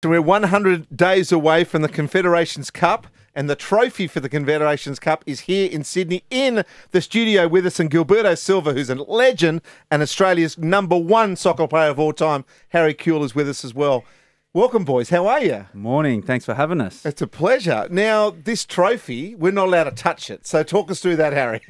So we're 100 days away from the Confederations Cup, and the trophy for the Confederations Cup is here in Sydney in the studio with us, and Gilberto Silva, who's a legend and Australia's #1 soccer player of all time, Harry Kewell, is with us as well. Welcome, boys. How are you? Morning. Thanks for having us. It's a pleasure. Now, this trophy, we're not allowed to touch it. So talk us through that, Harry.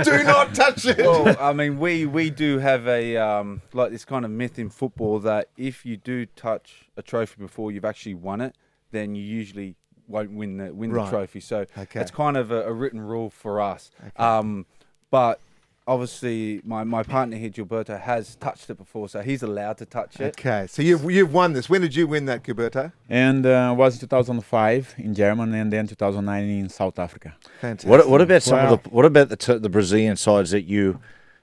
Do not touch it. Well, I mean, we do have a like this kind of myth in football that if you do touch a trophy before you've actually won it, then you usually won't win the trophy. So it's kind of a written rule for us. Okay. But obviously, my partner here, Gilberto, has touched it before, so he's allowed to touch it. Okay, so you've won this. When did you win that, Gilberto? And was 2005 in Germany, and then 2009 in South Africa. Fantastic. What about what about the Brazilian sides that you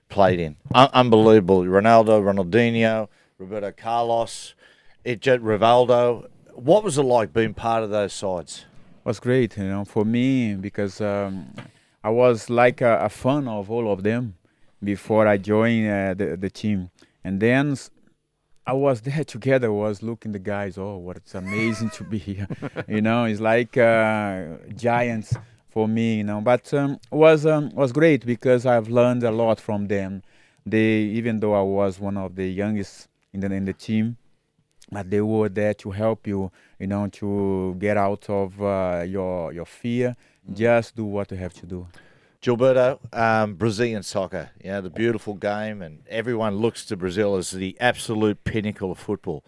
played in? Unbelievable. Ronaldo, Ronaldinho, Roberto Carlos, Rivaldo. What was it like being part of those sides? It was great, for me, because I was like a fan of all of them before I joined the team. And then I was there together, was looking the guys, oh, what it's amazing to be here. It's like giants for me, But it was great because I've learned a lot from them. Even though I was one of the youngest in the team, but they were there to help you, to get out of your fear. Just do what you have to do. Gilberto, Brazilian soccer, the beautiful game, and everyone looks to Brazil as the absolute pinnacle of football.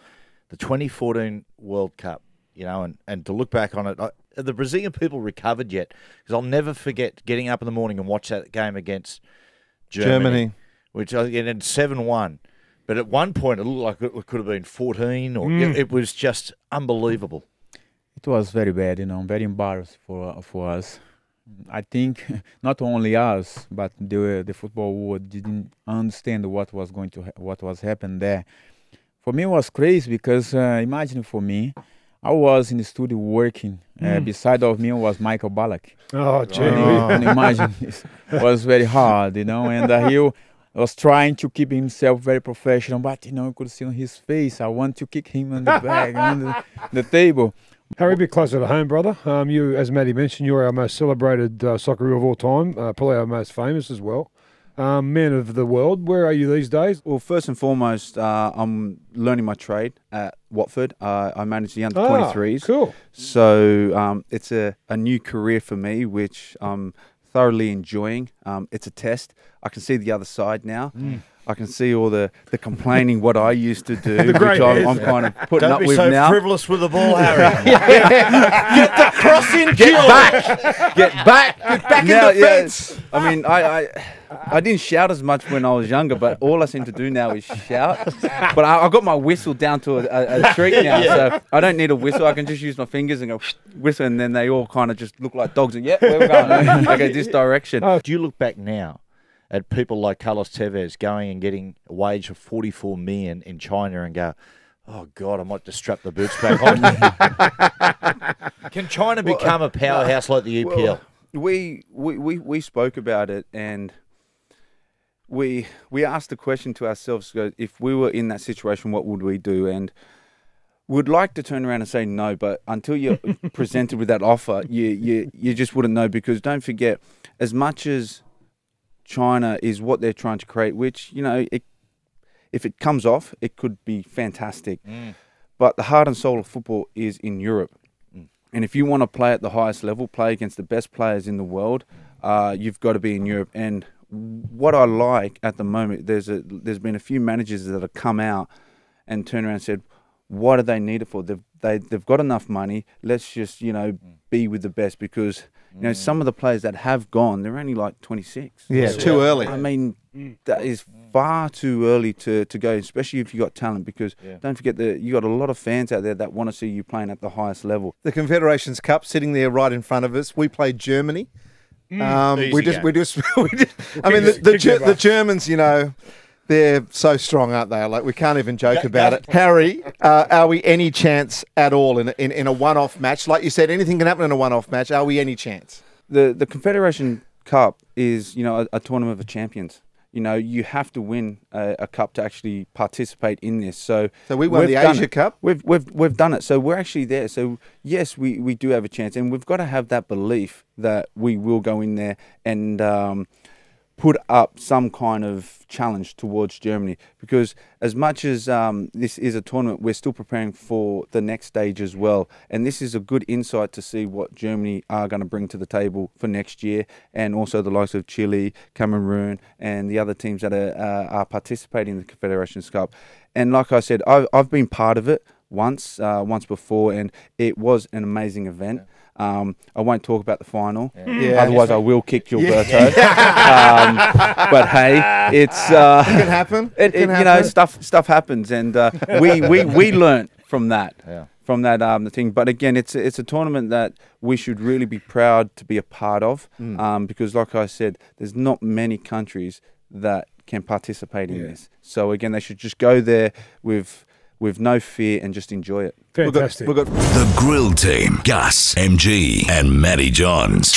The 2014 World Cup, and to look back on it, have the Brazilian people recovered yet? Because I'll never forget getting up in the morning and watch that game against Germany. Which ended 7-1. But at one point, it looked like it could have been 14, or it was just unbelievable. It was very bad, very embarrassed for us. I think not only us, but the football world didn't understand what was happening there. For me, it was crazy because imagine for me, I was in the studio working. Beside of me was Michael Ballack. Oh, gee. Can you imagine? It was very hard, and he was trying to keep himself very professional, but you could see on his face, I want to kick him on the back, on the table. Harry, a bit closer to home, brother. You, as Matty mentioned, you're our most celebrated Socceroo of all time, probably our most famous as well. Man of the world, where are you these days? Well, first and foremost, I'm learning my trade at Watford. I manage the under-23s. Cool. So it's a new career for me, which I'm thoroughly enjoying. It's a test. I can see the other side now. I can see all the complaining what I used to do, which I'm kind of putting up with now. Don't be so frivolous with the ball, Harry. Get the cross in, Get back! Get back! Get back in defence! I mean, I didn't shout as much when I was younger, but all I seem to do now is shout. But I got my whistle down to a treat now, so I don't need a whistle. I can just use my fingers and go whistle, and then they all kind of just look like dogs. And where we're going? Okay, this direction. Do you look back now at people like Carlos Tevez going and getting a wage of 44 million in China and go, oh, God, I might just strap the boots back on? Can China become a powerhouse like the EPL? Well, we spoke about it, and we asked the question to ourselves, if we were in that situation, what would we do? And we'd like to turn around and say no, but until you're presented with that offer, you just wouldn't know, because don't forget, as much as China is what they're trying to create, which, if it comes off, it could be fantastic. But the heart and soul of football is in Europe. And if you want to play at the highest level, play against the best players in the world, you've got to be in Europe. And what I like at the moment, there's been a few managers that have come out and turned around and said, what do they need it for? They've got enough money. Let's just, be with the best, because some of the players that have gone, they're only like 26. Yeah, too early. I mean, that is far too early to go, especially if you got talent, because don't forget that you got a lot of fans out there that want to see you playing at the highest level. The Confederations Cup sitting there right in front of us. We played Germany. I mean, the Germans, they're so strong, aren't they? Like, we can't even joke about it. Harry, are we any chance at all in a one-off match? Like you said, anything can happen in a one-off match. Are we any chance? The Confederation Cup is, a tournament of champions. You know, you have to win a cup to actually participate in this. So we won the Asia Cup. We've done it. So we're actually there. So yes, we do have a chance, and we've got to have that belief that we will go in there and put up some kind of challenge towards Germany, because as much as this is a tournament, we're still preparing for the next stage as well, and this is a good insight to see what Germany are going to bring to the table for next year, and also the likes of Chile, Cameroon, and the other teams that are participating in the Confederations Cup. And like I said, I've been part of it once before, and it was an amazing event. I won't talk about the final, otherwise I will kick Gilberto. But hey, it's it can happen. It can happen. You know, stuff happens, and we learnt from that. Yeah. From that the thing. But again, it's a tournament that we should really be proud to be a part of, because like I said, there's not many countries that can participate in this. So again, they should just go there with no fear and just enjoy it. Fantastic. We've got The Grill Team, Gus, MG, and Matty Johns.